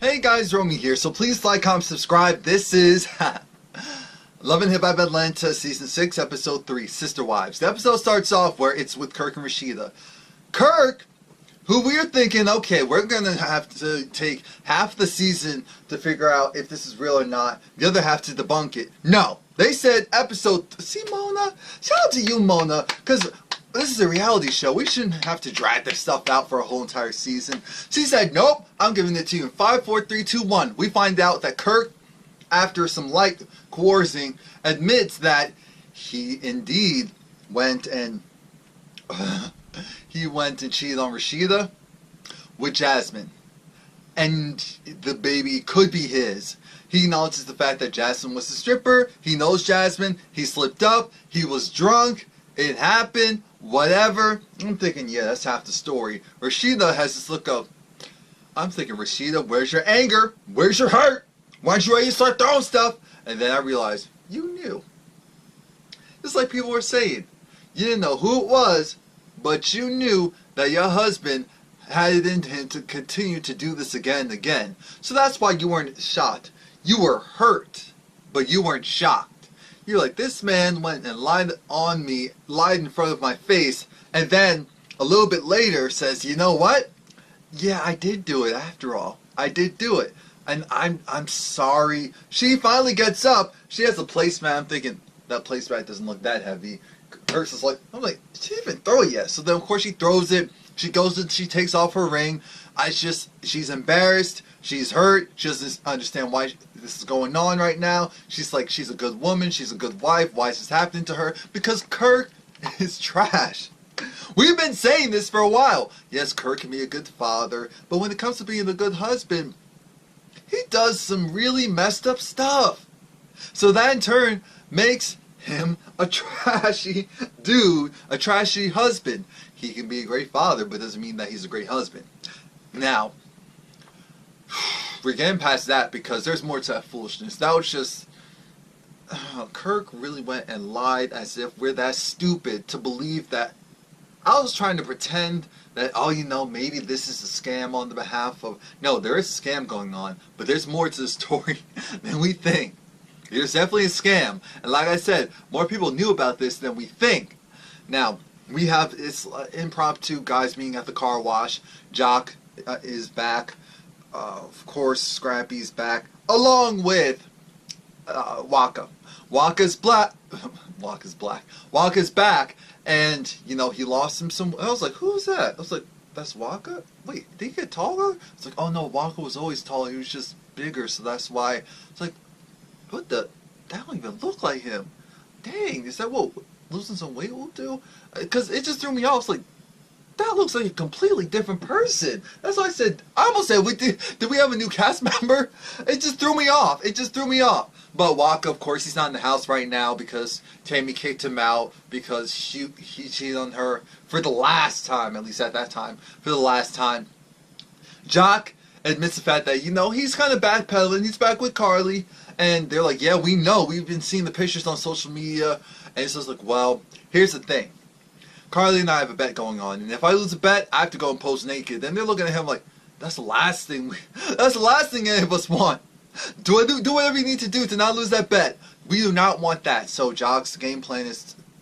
Hey guys, Romie here, so please like, comment, subscribe. This is Love and Hip Hop Atlanta Season 6, Episode 3, Sister Wives. The episode starts off where it's with KIRK and Rashida. KIRK, who we are thinking, okay, we're going to have to take half the season to figure out if this is real or not, the other half to debunk it. No, they said see Mona? Shout out to you, Mona, because this is a reality show. We shouldn't have to drag this stuff out for a whole entire season. She said, nope, I'm giving it to you in 5, 4, 3, 2, 1. We find out that KIRK, after some light coercing, admits that he indeed went and cheated on Rashida with Jasmine. And the baby could be his. He acknowledges the fact that Jasmine was a stripper. He knows Jasmine. He slipped up. He was drunk. It happened. Whatever. I'm thinking, yeah, that's half the story. Rashida has this look of, I'm thinking, Rashida, where's your anger? Where's your hurt? Why don't you ready to start throwing stuff? And then I realized, you knew. Just like people were saying. You didn't know who it was, but you knew that your husband had it in him to continue to do this again and again. So that's why you weren't shocked. You were hurt, but you weren't shocked. You're like, this man went and lied on me, lied in front of my face, and then a little bit later says, you know what? Yeah, I did do it after all. I did do it. And I'm sorry. She finally gets up. She has a placemat. I'm thinking, that placemat doesn't look that heavy. KIRK's is like, I'm like, she didn't even throw it yet. So then of course she throws it. She goes and she takes off her ring. She's embarrassed. She's hurt. She doesn't understand why this is going on right now. She's like, she's a good woman. She's a good wife. Why is this happening to her? Because KIRK is trash. We've been saying this for a while. Yes, KIRK can be a good father, but when it comes to being a good husband, he does some really messed up stuff. So that in turn makes him a trashy dude, a trashy husband. He can be a great father, but doesn't mean that he's a great husband. Now, we're getting past that because there's more to that foolishness. That was just, KIRK really went and lied as if we're that stupid to believe that. I was trying to pretend that, oh, you know, maybe this is a scam on the behalf of... No, there is a scam going on, but there's more to the story than we think. There's definitely a scam. And like I said, more people knew about this than we think. Now, we have this impromptu guys meeting at the car wash. Jock is back. Of course, Scrappy's back. Along with Waka. Waka's black. Waka's back. And, you know, he lost him some... I was like, who's that? I was like, that's Waka? Wait, did he get taller? It's like, oh no, Waka was always taller. He was just bigger, so that's why. It's like, what the... That don't even look like him. Dang, is that what losing some weight will do? Because it just threw me off. It's like, that looks like a completely different person. That's why I said, I almost said, did we have a new cast member? It just threw me off. It just threw me off. But Waka, of course, he's not in the house right now because Tammy kicked him out because he cheated on her for the last time, at least at that time, for the last time. Jock admits the fact that, you know, he's kind of backpedaling. He's back with Carly. And they're like, yeah, we know. We've been seeing the pictures on social media. And it's just like, well, here's the thing. Carly and I have a bet going on. And if I lose a bet, I have to go and pose naked. Then they're looking at him like, that's the last thing any of us want. Do whatever you need to do to not lose that bet. We do not want that. So Jock's game plan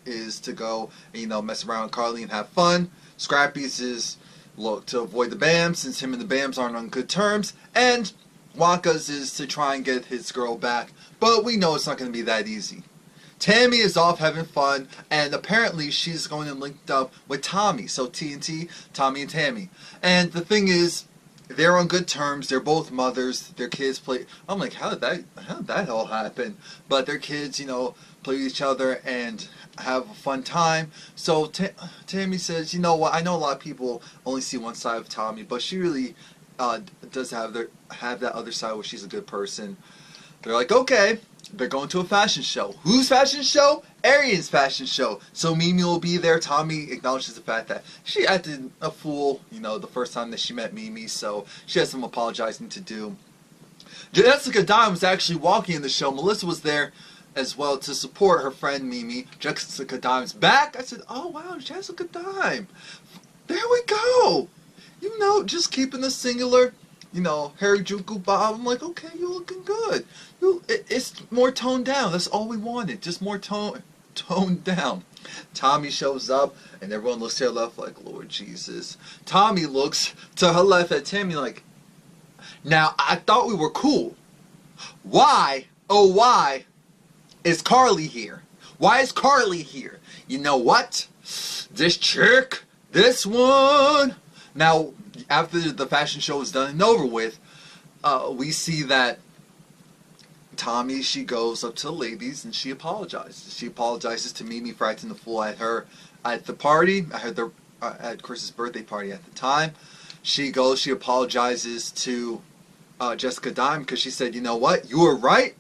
is to go and, you know, mess around with Carly and have fun. Scrappy's is look to avoid the Bams since him and the Bams aren't on good terms. And Waka's is to try and get his girl back. But we know it's not going to be that easy. Tammy is off having fun, and apparently she's going and linked up with Tommy. So TNT, Tommy and Tammy. And the thing is, they're on good terms. They're both mothers. Their kids play. I'm like, how did that all happen? But their kids, you know, play with each other and have a fun time. So Tammy says, you know what? I know a lot of people only see one side of Tommy, but she really does have that other side where she's a good person. They're like, okay. They're going to a fashion show. Whose fashion show? Arian's fashion show. So Mimi will be there. Tommy acknowledges the fact that she acted a fool, you know, the first time that she met Mimi, so she has some apologizing to do. Jessica Dime was actually walking in the show. Melissa was there as well to support her friend Mimi. Jessica Dime's back. I said, oh wow, Jessica Dime. There we go. You know, just keeping the singular. you know, Harajuku Bob. I'm like, okay, you're looking good. It's more toned down. That's all we wanted. Just more toned down. Tommy shows up, and everyone looks to her left like, Lord Jesus. Tommy looks to her left at Tammy like, now, I thought we were cool. Why, oh why, is Carly here? Why is Carly here? You know what? This chick, this one. Now, after the fashion show is done and over with, we see that Tommy, she goes up to the ladies and she apologizes. She apologizes to Mimi for acting the fool at the party, at Chris's birthday party at the time. She apologizes to Jessica Dime because she said, you know what, you were right.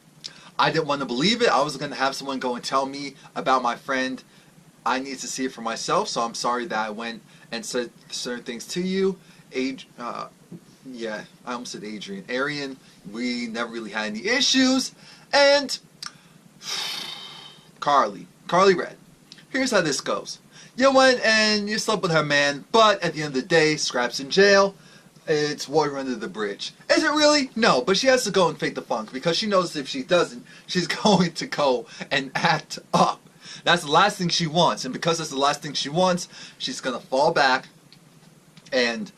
I didn't want to believe it. I was going to have someone go and tell me about my friend. I need to see it for myself, so I'm sorry that I went and said certain things to you. Yeah, I almost said Adrian. Arian, we never really had any issues. And Carly Red. Here's how this goes. You went and you slept with her man, but at the end of the day, Scrap's in jail. It's water under the bridge. Is it really? No, but she has to go and fake the funk because she knows if she doesn't, she's going to go and act up. That's the last thing she wants, and because that's the last thing she wants, she's going to fall back, and,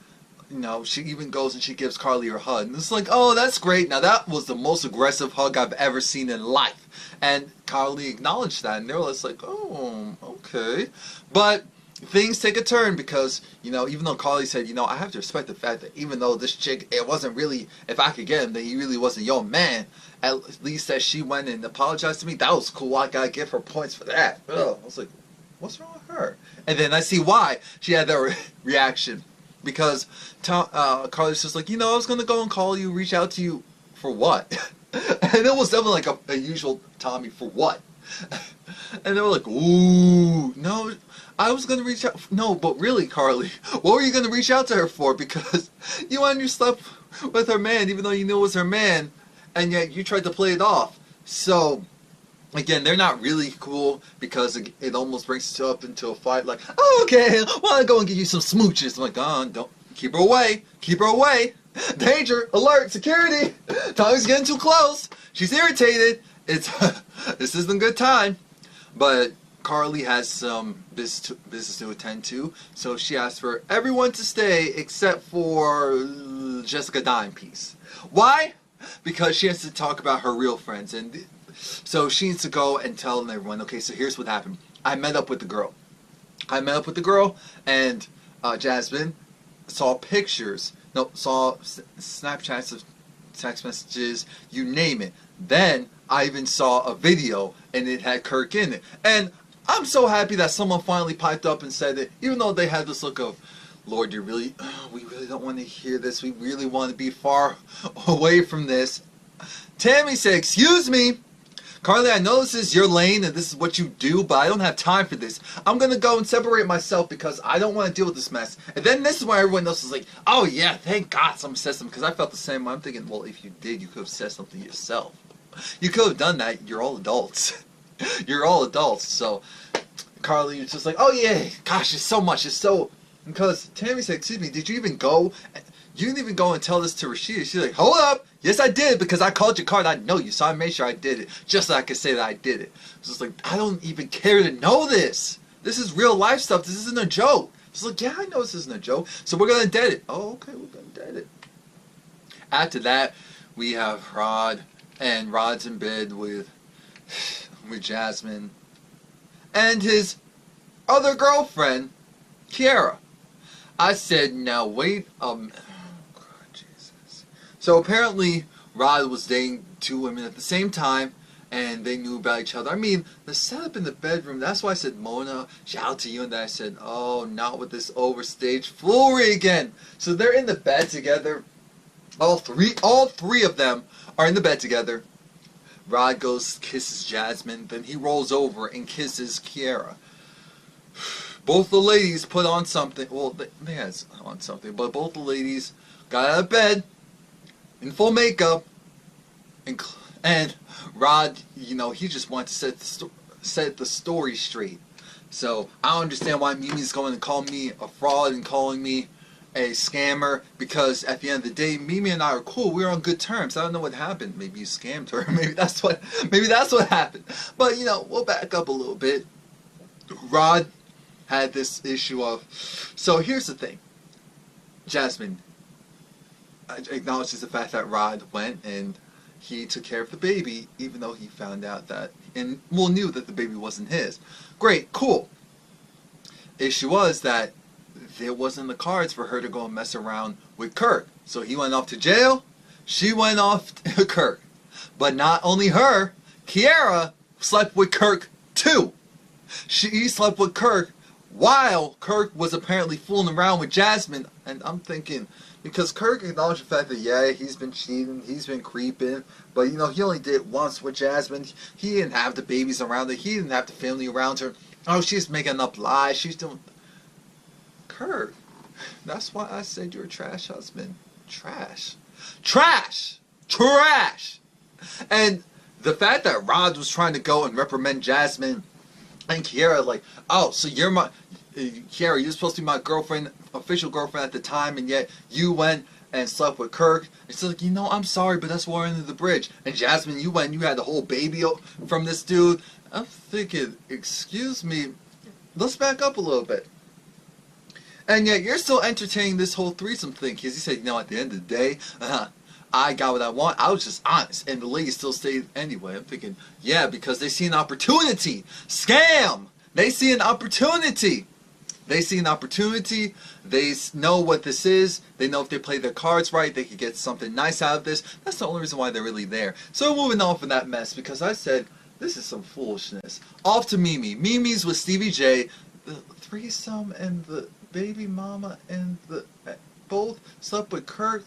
you know, she even goes and she gives Carly her hug. And it's like, oh, that's great. Now, that was the most aggressive hug I've ever seen in life. And Carly acknowledged that, and they were just like, oh, okay. But things take a turn because, you know, even though Carly said, you know, I have to respect the fact that even though this chick, it wasn't really, if I could get him, that he really wasn't your man, at least that she went and apologized to me, that was cool. I gotta give her points for that. Ugh. I was like, what's wrong with her? And then I see why she had that reaction. Because Carly's just like, you know, I was gonna go and call you, reach out to you for what? And it was definitely like a usual Tommy, for what? And they were like, ooh, no, I was going to reach out. No, but really, Carly, what were you going to reach out to her for? Because you went and you slept with her man, even though you knew it was her man, and yet you tried to play it off. So, again, they're not really cool because it almost brings it up into a fight. Like, oh, okay, well, I'll go and give you some smooches. I'm like, oh, don't, keep her away, keep her away. Danger, alert, security. Tommy's getting too close. She's irritated. This isn't a good time. But Carly has some business to attend to, so she asked for everyone to stay except for Jessica Dime piece. Why? Because she has to talk about her real friends, and so she needs to go and tell everyone, okay, so here's what happened. I met up with the girl, and Jasmine saw pictures, saw Snapchats of text messages, you name it. Then I even saw a video, and it had Kirk in it. And I'm so happy that someone finally piped up and said it, even though they had this look of, Lord, we really don't want to hear this. We really want to be far away from this. Tammy said, excuse me, Carly, I know this is your lane and this is what you do, but I don't have time for this. I'm going to go and separate myself because I don't want to deal with this mess. And then this is why everyone else is like, oh yeah, thank God someone said something, because I felt the same way. I'm thinking, well, if you did, you could have said something yourself. You could have done that. You're all adults. You're all adults. So Carly is just like, oh yeah, gosh, it's so much. It's so... Because Tammy said, excuse me, did you even go? You didn't even go and tell this to Rashida. She's like, hold up. Yes, I did, because I called your card. I know you, so I made sure I did it, just so I could say that I did it. It's just like, I don't even care to know this. This is real life stuff. This isn't a joke. It's like, yeah, I know this isn't a joke, so we're going to dead it. Oh, okay, we're going to dead it. After that, we have Rod, and Rod's in bed with Jasmine and his other girlfriend, Kiara. I said, now wait a minute. Oh, God, Jesus. So apparently, Rod was dating two women at the same time, and they knew about each other. I mean, the setup in the bedroom, that's why I said, Mona, shout out to you, and then I said, oh, not with this overstaged foolery again. So they're in the bed together. All three of them are in the bed together. Rod goes, kisses Jasmine, then he rolls over and kisses Kiara. Both the ladies put on something. Well, they had on something, but both the ladies got out of bed in full makeup, and Rod, you know, he just wanted to set the story straight. So I don't understand why Mimi's going to call me a fraud and calling me a scammer, because at the end of the day, Mimi and I are cool. We were on good terms. I don't know what happened. Maybe you scammed her. Maybe that's what happened. But you know, we'll back up a little bit. Rod had this issue of. So here's the thing. Jasmine acknowledges the fact that Rod went and he took care of the baby, even though he found out that, and well, knew that the baby wasn't his. Great, cool. Issue was that it wasn't in the cards for her to go and mess around with Kirk. So he went off to jail, she went off to Kirk. But not only her, Kiara slept with Kirk too. She slept with Kirk while Kirk was apparently fooling around with Jasmine. And I'm thinking, because Kirk acknowledged the fact that, yeah, he's been cheating, he's been creeping, but, you know, he only did it once with Jasmine. He didn't have the babies around her. He didn't have the family around her. Oh, she's making up lies. She's doing... Kirk, that's why I said you're a trash husband. Trash. Trash! Trash! And the fact that Rod was trying to go and reprimand Jasmine and Kiara, like, oh, so you're my... Kiara, you're supposed to be my girlfriend, official girlfriend at the time, and yet you went and slept with Kirk. It's like, you know, I'm sorry, but that's water under the bridge. And Jasmine, you went and you had the whole baby from this dude. I'm thinking, excuse me, let's back up a little bit. And yet you're still entertaining this whole threesome thing, because he said, you know, at the end of the day, I got what I want. I was just honest. And the ladies still stayed anyway. I'm thinking, yeah, because they see an opportunity. Scam! They see an opportunity. They see an opportunity. They know what this is. They know if they play their cards right, they could get something nice out of this. That's the only reason why they're really there. So moving on from that mess, because I said, this is some foolishness. Off to Mimi. Mimi's with Stevie J. The threesome and the baby mama and the... both slept with Kirk.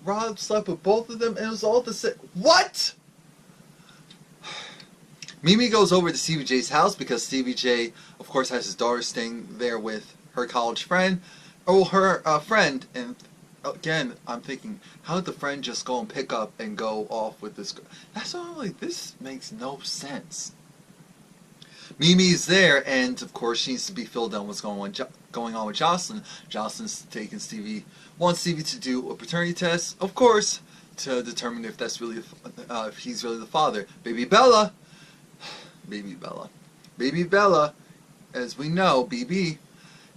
Rob slept with both of them, and it was all the same. What? Mimi goes over to Stevie J's house because Stevie J, of course, has his daughter staying there with her college friend, or her friend. And again, I'm thinking, how did the friend just go and pick up and go off with this girl? That's why I'm like, this makes no sense. Mimi's there, and of course, she needs to be filled in what's going on with Jocelyn. Jocelyn's taking wants Stevie to do a paternity test, of course, to determine if that's really, if he's really the father. Baby Bella, as we know, BB,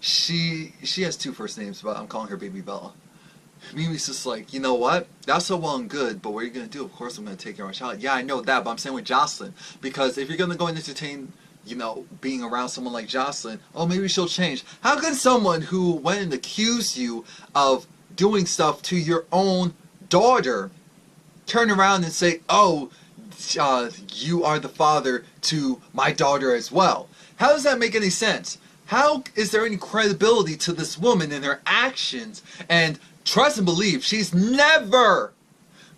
she has two first names, but I'm calling her Baby Bella. Mimi's just like, you know what? That's so well and good, but what are you going to do? Of course I'm going to take care of my child. Yeah, I know that, but I'm saying with Jocelyn, because if you're going to go and entertain, you know, being around someone like Jocelyn, oh, maybe she'll change. How can someone who went and accused you of doing stuff to your own daughter turn around and say, oh, you are the father to my daughter as well? How does that make any sense? How is there any credibility to this woman and her actions? And trust and believe, she's never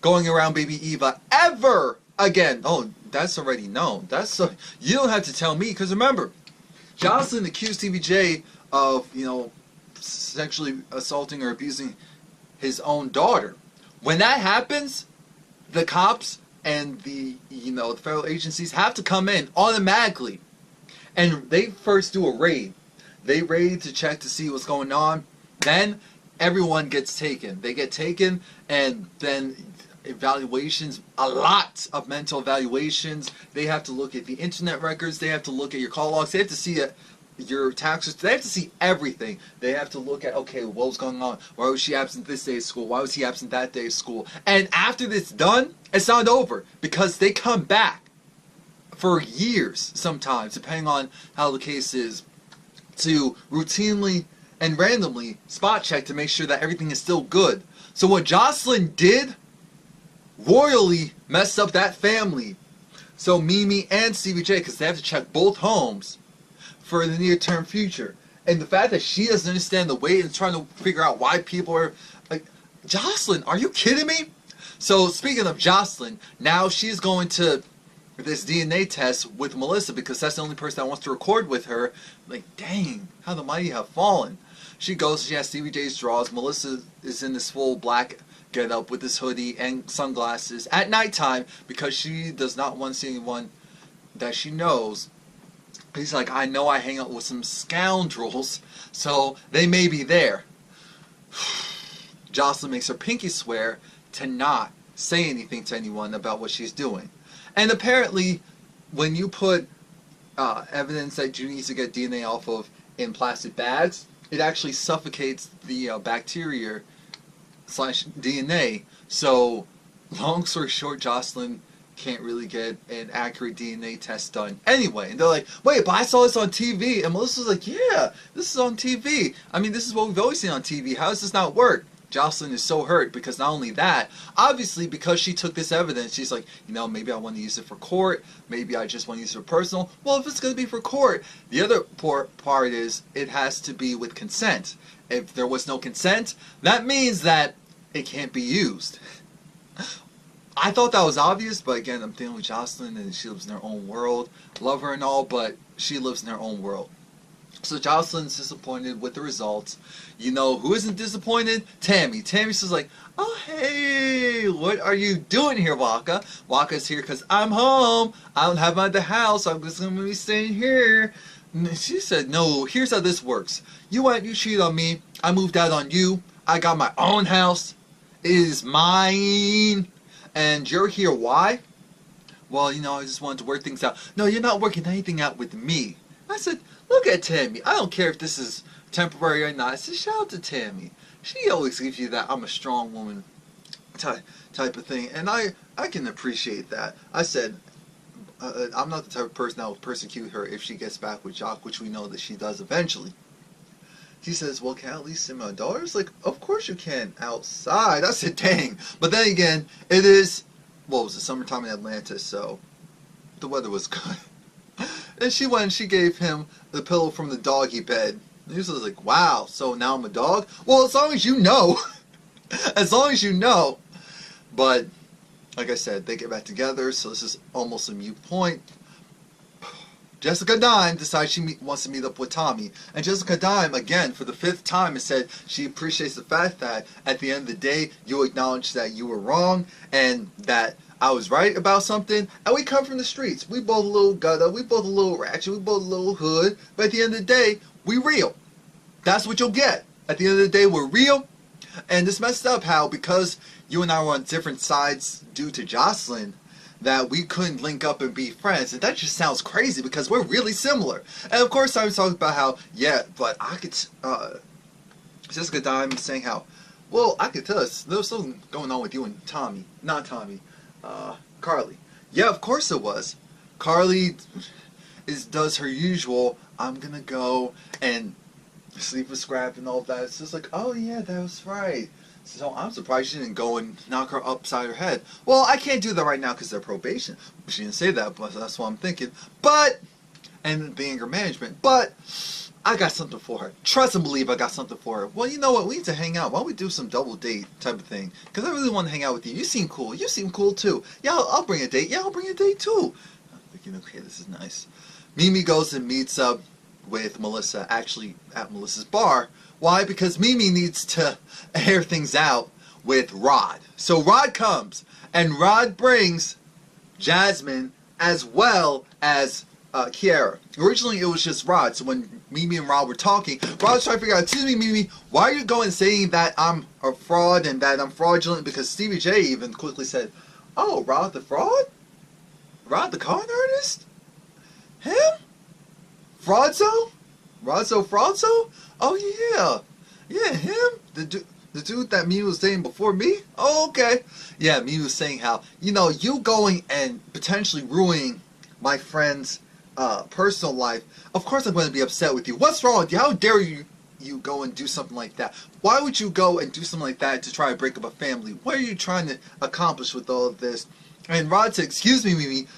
going around baby Eva ever again. Oh, that's already known. You don't have to tell me, because remember, Jocelyn accused Stevie J of, you know, sexually assaulting or abusing his own daughter. When that happens, the cops and the, you know, the federal agencies have to come in automatically, and they first do a raid. They raid to check to see what's going on. Then everyone gets taken. They get taken, and then evaluations, a lot of mental evaluations. They have to look at the internet records. They have to look at your call logs. They have to see your taxes. They have to see everything. They have to look at, okay, what was going on? Why was she absent this day of school? Why was he absent that day of school? And after this done, it's not over, because they come back for years sometimes, depending on how the case is, to routinely and randomly spot check to make sure that everything is still good. So what Jocelyn did royally messed up that family. So Mimi and Stevie J, because they have to check both homes for the near-term future. And the fact that she doesn't understand the weight and trying to figure out why people are like, Jocelyn, are you kidding me? So speaking of Jocelyn, now she's going to this DNA test with Melissa, because that's the only person that wants to record with her. Like, dang, how the mighty have fallen. She goes, she has Stevie J's draws. Melissa is in this full black get up with this hoodie and sunglasses at nighttime, because she does not want to see anyone that she knows. He's like, I know I hang out with some scoundrels, so they may be there. Jocelyn makes her pinky swear to not say anything to anyone about what she's doing. And apparently, when you put evidence that you need to get DNA off of in plastic bags, it actually suffocates the bacteria / DNA. So, long story short, Jocelyn can't really get an accurate DNA test done anyway. And they're like, wait, but I saw this on TV. And Melissa's like, yeah, this is on TV. I mean, this is what we've always seen on TV. How does this not work? Jocelyn is so hurt because not only that, obviously because she took this evidence, she's like, you know, maybe I want to use it for court. Maybe I just want to use it for personal. Well, if it's going to be for court, the other part is it has to be with consent. If there was no consent, that means that it can't be used. I thought that was obvious, but again, I'm dealing with Jocelyn and she lives in her own world. Love her and all, but she lives in her own world. So Jocelyn's disappointed with the results. You know who isn't disappointed? Tammy. Tammy's just like, oh hey, what are you doing here, Waka? Waka's here because I'm home. I don't have my other house. I'm just going to be staying here. And she said, no, here's how this works. You cheated on me. I moved out on you. I got my own house. It is mine. And you're here, why? Well, you know, I just wanted to work things out. No, you're not working anything out with me. I said, look at Tammy. I don't care if this is temporary or not. I said, shout out to Tammy. She always gives you that I'm a strong woman type of thing. And I can appreciate that. I said, I'm not the type of person that will persecute her if she gets back with Jock, which we know that she does eventually. She says, well, can I at least see my daughters? Like, of course you can, outside. I said, dang. But then again, it is, well, it was the summertime in Atlanta, so the weather was good. And she went and she gave him the pillow from the doggy bed. And he was like, wow, so now I'm a dog? Well, as long as you know. As long as you know. But, like I said, they get back together, so this is almost a mute point. Jessica Dime decides she wants to meet up with Tommy. And Jessica Dime, again, for the 5th time, has said she appreciates the fact that at the end of the day, you acknowledge that you were wrong and that I was right about something. And we come from the streets. We both a little gutter. We both a little ratchet. We both a little hood. But at the end of the day, we real. That's what you'll get. At the end of the day, we're real. And it's messed up how, because you and I were on different sides due to Jocelyn, that we couldn't link up and be friends. And that just sounds crazy because we're really similar. And of course I was talking about how, yeah, but I could, Jessica Dime saying how, well, I could tell us there was something going on with you and Tommy. Not Tommy. Carly. Yeah, of course it was. Carly does her usual, I'm gonna go and sleep with Scrap and all that. It's just like, oh yeah, that was right. So I'm surprised she didn't go and knock her upside her head. Well, I can't do that right now because they're probation. She didn't say that, but that's what I'm thinking. But, and the anger management, but I got something for her. Trust and believe I got something for her. Well, you know what? We need to hang out. Why don't we do some double date type of thing? Because I really want to hang out with you. You seem cool. You seem cool too. Yeah, I'll bring a date. Yeah, I'll bring a date too. I'm thinking, okay, this is nice. Mimi goes and meets up with Melissa, actually at Melissa's bar. Why? Because Mimi needs to air things out with Rod. So Rod comes, and Rod brings Jasmine as well as Kiara. Originally it was just Rod, so when Mimi and Rod were talking, Rod's trying to figure out, excuse me, Mimi, why are you going saying that I'm a fraud and that I'm fraudulent? Because Stevie J even quickly said, oh, Rod the fraud? Rod the con artist? Him? Fraudso? Rodso Fraudso? Oh yeah. Yeah, him? The dude that Mimi was dating before me? Oh, okay. Yeah, Mimi was saying how, you know, you going and potentially ruining my friend's personal life. Of course I'm going to be upset with you. What's wrong with you? How dare you go and do something like that? Why would you go and do something like that to try to break up a family? What are you trying to accomplish with all of this? And Rod said, excuse me, Mimi,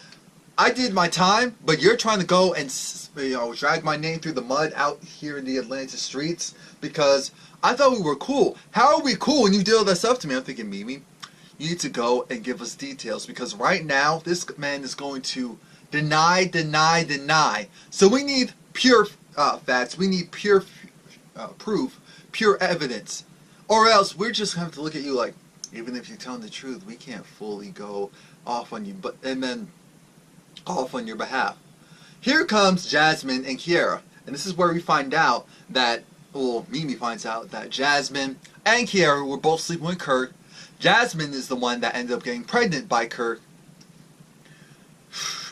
I did my time, but you're trying to go and, you know, drag my name through the mud out here in the Atlanta streets because I thought we were cool. How are we cool when you do all that stuff to me? I'm thinking, Mimi, you need to go and give us details because right now this man is going to deny. So we need pure facts. We need pure proof, pure evidence. Or else we're just going to have to look at you like, even if you're telling the truth, we can't fully go off on you, and then off on your behalf. Here comes Jasmine and Kiara. And this is where we find out that, well, Mimi finds out that Jasmine and Kiara were both sleeping with Kirk. Jasmine is the one that ended up getting pregnant by Kirk.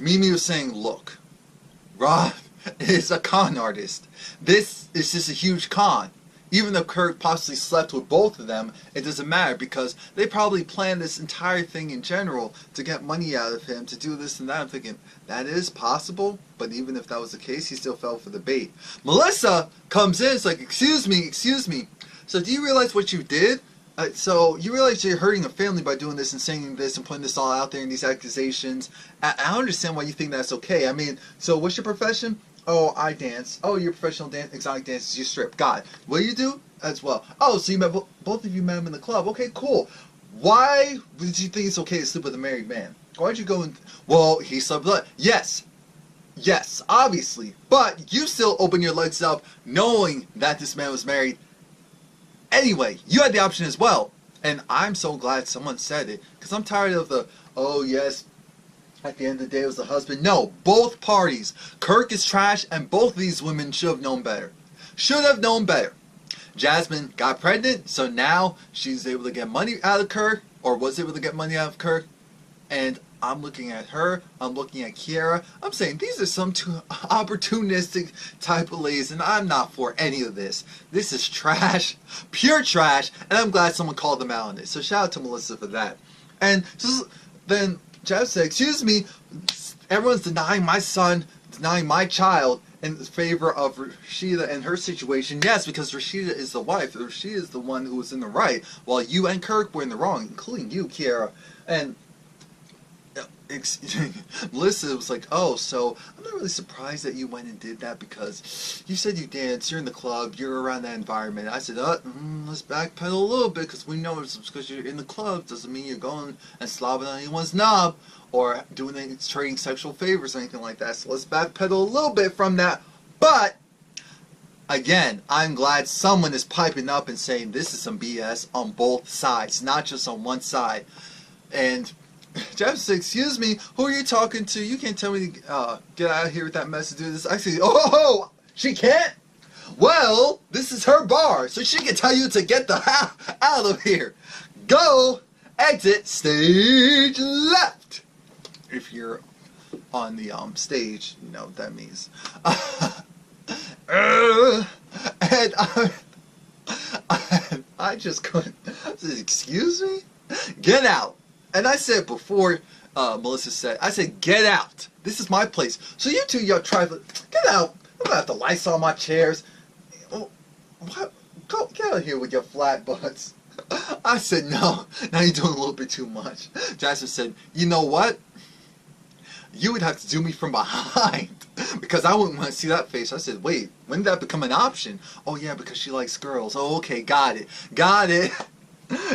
Mimi was saying, look, Rob is a con artist. This is just a huge con. Even though Kirk possibly slept with both of them, it doesn't matter because they probably planned this entire thing in general to get money out of him, to do this and that. I'm thinking, that is possible, but even if that was the case, he still fell for the bait. Melissa comes in, it's like, excuse me, so do you realize what you did? So you realize you're hurting a family by doing this and saying this and putting this all out there in these accusations. I understand why you think that's okay. I mean, so what's your profession? Oh, I dance. Oh, you're a professional exotic dancers. You strip. Got it. What do you do as well? Oh, so you met both of you met him in the club. Okay, cool. Why did you think it's okay to sleep with a married man? Why'd you go and... Well, he slept with... Yes, obviously. But you still open your legs up knowing that this man was married. Anyway, you had the option as well. And I'm so glad someone said it. Because I'm tired of the, oh yes, at the end of the day it was the husband. No, both parties. Kirk is trash and both of these women should have known better. Should have known better. Jasmine got pregnant, so now she's able to get money out of Kirk, or was able to get money out of Kirk. And I'm looking at her, I'm looking at Kiara, I'm saying these are some two opportunistic type of ladies, and I'm not for any of this. This is trash, pure trash, and I'm glad someone called them out on it. So shout out to Melissa for that. And just then Jeff said, excuse me, everyone's denying my son, denying my child in favor of Rashida and her situation. Yes, because Rashida is the wife. Rashida is the one who was in the right, while you and Kirk were in the wrong, including you, Kiara. And Melissa was like, oh, so I'm not really surprised that you went and did that because you said you danced, you're in the club, you're around that environment. I said, let's backpedal a little bit because we know it's because you're in the club doesn't mean you're going and slobbing on anyone's knob or doing any trading sexual favors or anything like that. So let's backpedal a little bit from that. But again, I'm glad someone is piping up and saying this is some BS on both sides, not just on one side. And Jeff said, excuse me, who are you talking to? You can't tell me to get out of here with that mess to do this. I said, oh, she can't? Well, this is her bar, so she can tell you to get the hell out of here. Go, exit, stage left. If you're on the stage, you know what that means. And I just couldn't. I said, excuse me? Get out. And I said before Melissa said, I said, get out. This is my place. So you two, y'all try to get out. I'm going to have to Lysol my chairs. What? Go, get out of here with your flat butts. I said, no. Now you're doing a little bit too much. Jasmine said, you know what? You would have to do me from behind. Because I wouldn't want to see that face. I said, wait, when did that become an option? Oh, yeah, because she likes girls. Oh, okay, got it. Got it.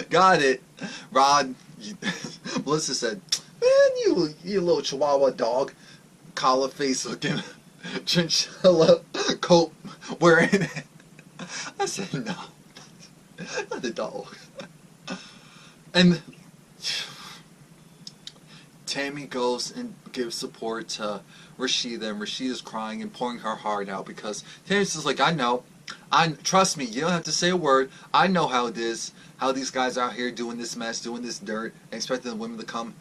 Got it. Rod... Melissa said, man, you little chihuahua dog, collar face looking, chinchilla coat wearing it. I said, no, not the dog. And Tammy goes and gives support to Rashida, and Rashida's crying and pouring her heart out because Tammy's just like, I know. Trust me, you don't have to say a word. I know how it is. How these guys are out here doing this mess, doing this dirt, and expecting the women to come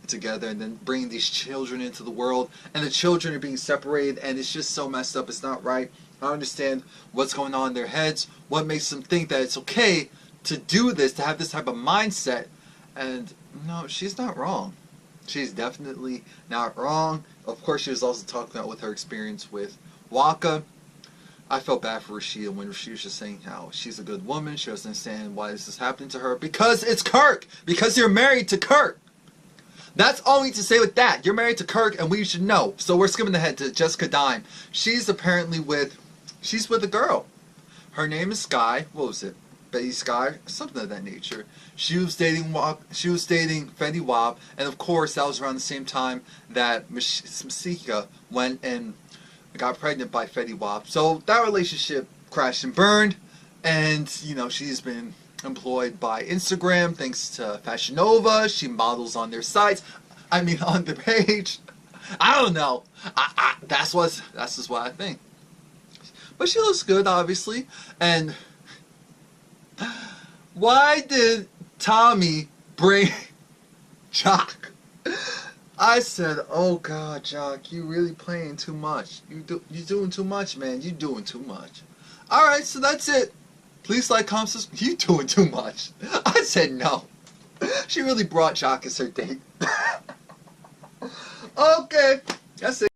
together and then bringing these children into the world. And the children are being separated, and it's just so messed up. It's not right. I don't understand what's going on in their heads. What makes them think that it's okay to do this, to have this type of mindset. And no, she's not wrong. She's definitely not wrong. Of course, she was also talking about with her experience with Waka. I felt bad for Rashida when Rashida was just saying how she's a good woman. She doesn't understand why this is happening to her. Because it's Kirk. Because you're married to Kirk. That's all we need to say with that. You're married to Kirk and we should know. So we're skipping ahead to Jessica Dime. She's apparently with a girl. Her name is Sky. What was it? Betty Sky? Something of that nature. She was dating Fetty Wap. And of course that was around the same time that Masika went and got pregnant by Fetty Wap. So that relationship crashed and burned, and you know she's been employed by Instagram thanks to Fashion Nova. She models on their sites. I mean on their page. I don't know. That's just what I think. But she looks good, obviously. And why did Tommy bring Jock? I said, oh God, Jock, you really playing too much. You doing too much, man. You doing too much. Alright, so that's it. Please like, comment, subscribe. You doing too much. I said no. She really brought Jock as her date. Okay, that's it.